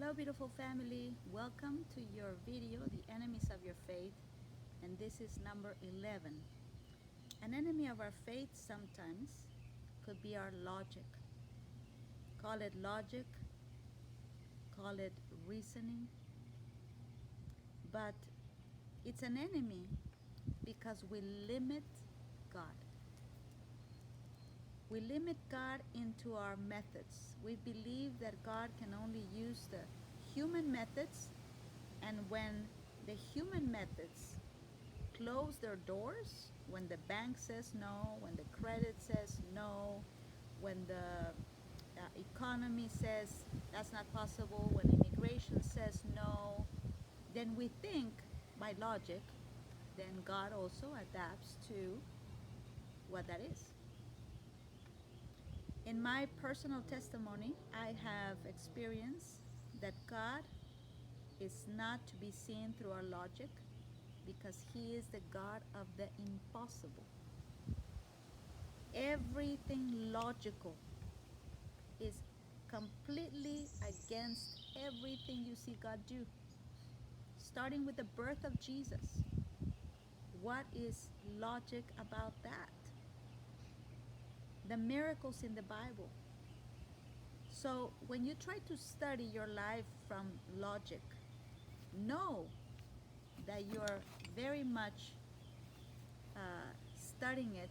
Hello, beautiful family. Welcome to your video, The Enemies of Your Faith. And this is number 11. An enemy of our faith sometimes could be our logic. Call it logic, call it reasoning. But it's an enemy because we limit God. We limit God into our methods. We believe that God can only use the human methods, and when the human methods close their doors, when the bank says no, when the credit says no, when the economy says that's not possible, when immigration says no, then we think by logic, then God also adapts to what that is. In my personal testimony, I have experienced that God is not to be seen through our logic because He is the God of the impossible. Everything logical is completely against everything you see God do. Starting with the birth of Jesus. What is logic about that? The miracles in the Bible. So when you try to study your life from logic, know that you're very much studying it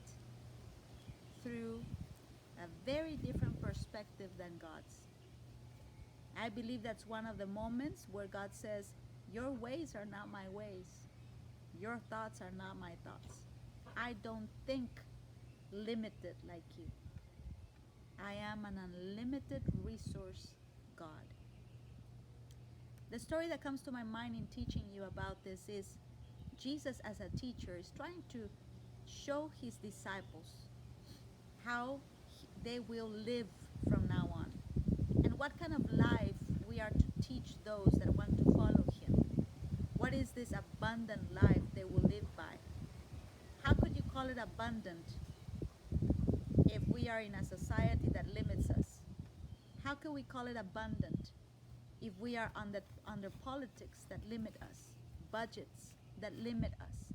through a very different perspective than God's. I believe that's one of the moments where God says, your ways are not my ways. Your thoughts are not my thoughts. I don't think limited like you. I am an unlimited resource God. The story that comes to my mind in teaching you about this is Jesus as a teacher is trying to show his disciples how they will live from now on and what kind of life we are to teach those that want to follow him. What is this abundant life they will live by? How could you call it abundant if we are in a society that limits us? How can we call it abundant if we are under politics that limit us, budgets that limit us,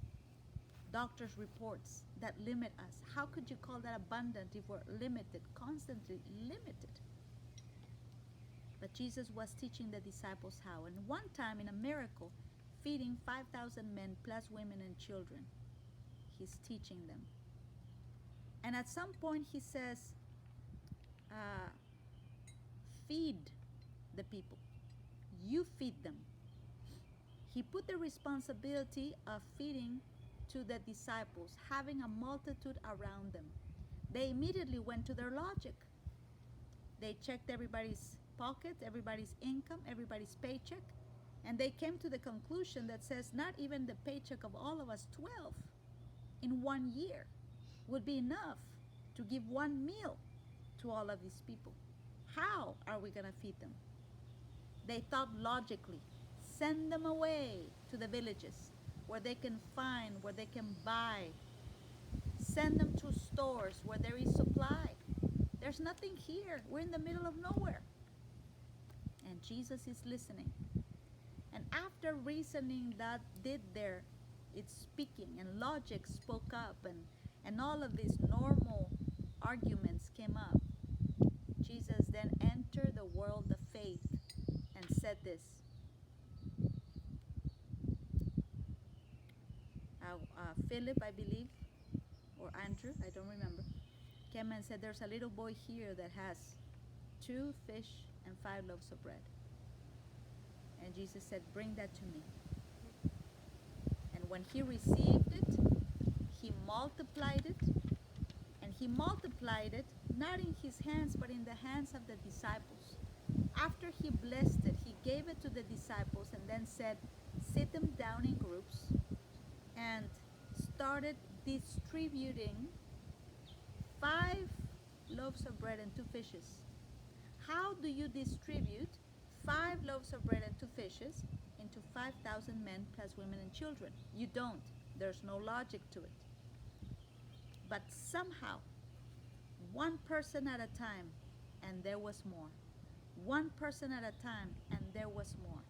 doctors' reports that limit us? How could you call that abundant if we're limited, constantly limited? But Jesus was teaching the disciples how. And one time in a miracle, feeding 5,000 men plus women and children, he's teaching them. And at some point he says, uh, feed the people. You feed them. He put the responsibility of feeding to the disciples, having a multitude around them. They immediately went to their logic. They checked everybody's pocket, everybody's income, everybody's paycheck, and they came to the conclusion that says not even the paycheck of all of us 12 in 1 year would be enough to give one meal to all of these people. How are we going to feed them? They thought logically. Send them away to the villages where they can find, where they can buy. Send them to stores where there is supply. There's nothing here. We're in the middle of nowhere. And Jesus is listening. And after reasoning that did there, it's speaking, and logic spoke up, and all of these normal arguments came up. Jesus then entered the world of faith and said this. Philip, I believe, or Andrew, I don't remember, came and said, there's a little boy here that has 2 fish and 5 loaves of bread. And Jesus said, bring that to me. And when he received it, he multiplied it. And he multiplied it, not in his hands, but in the hands of the disciples. After he blessed it, he gave it to the disciples and then said, sit them down in groups, and started distributing 5 loaves of bread and 2 fishes. How do you distribute 5 loaves of bread and 2 fishes into 5,000 men plus women and children? You don't. There's no logic to it. But somehow, one person at a time, and there was more. one person at a time, and there was more,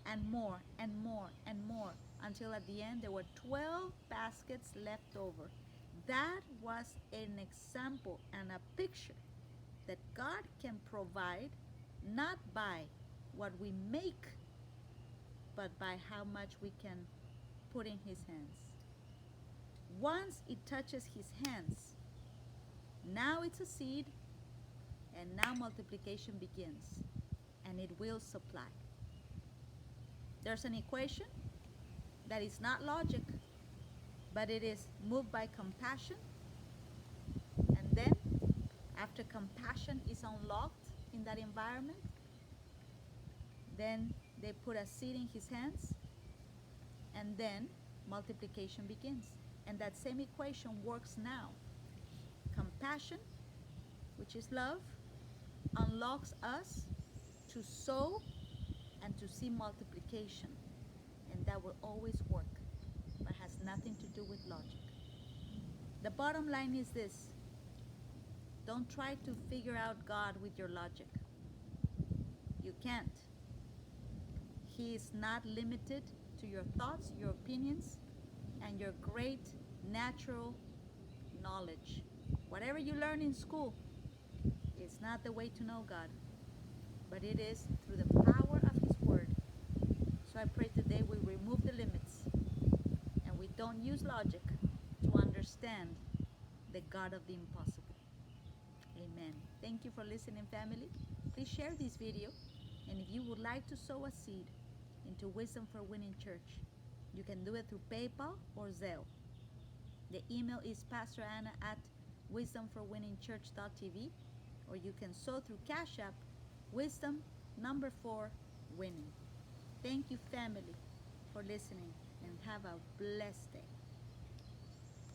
and more, and more, and more, until at the end there were 12 baskets left over. That was an example and a picture that God can provide not by what we make, but by how much we can put in His hands. Once it touches His hands, now it's a seed, and now multiplication begins, and it will supply. There's an equation that is not logic, but it is moved by compassion. And then, after compassion is unlocked in that environment, then they put a seed in His hands, and then multiplication begins. And that same equation works now. Compassion, which is love, unlocks us to sow and to see multiplication. And that will always work, but has nothing to do with logic. The bottom line is this: don't try to figure out God with your logic. You can't. He is not limited to your thoughts, your opinions, and your great natural knowledge. Whatever you learn in school is not the way to know God, but it is through the power of His Word. So I pray today we remove the limits and we don't use logic to understand the God of the impossible. Amen. Thank you for listening, family. Please share this video, and if you would like to sow a seed into Wisdom for Winning Church, you can do it through PayPal or Zelle. The email is pastoranna@wisdomforwinningchurch.tv, or you can sow through Cash App, Wisdom 4 Winning. Thank you, family, for listening, and have a blessed day.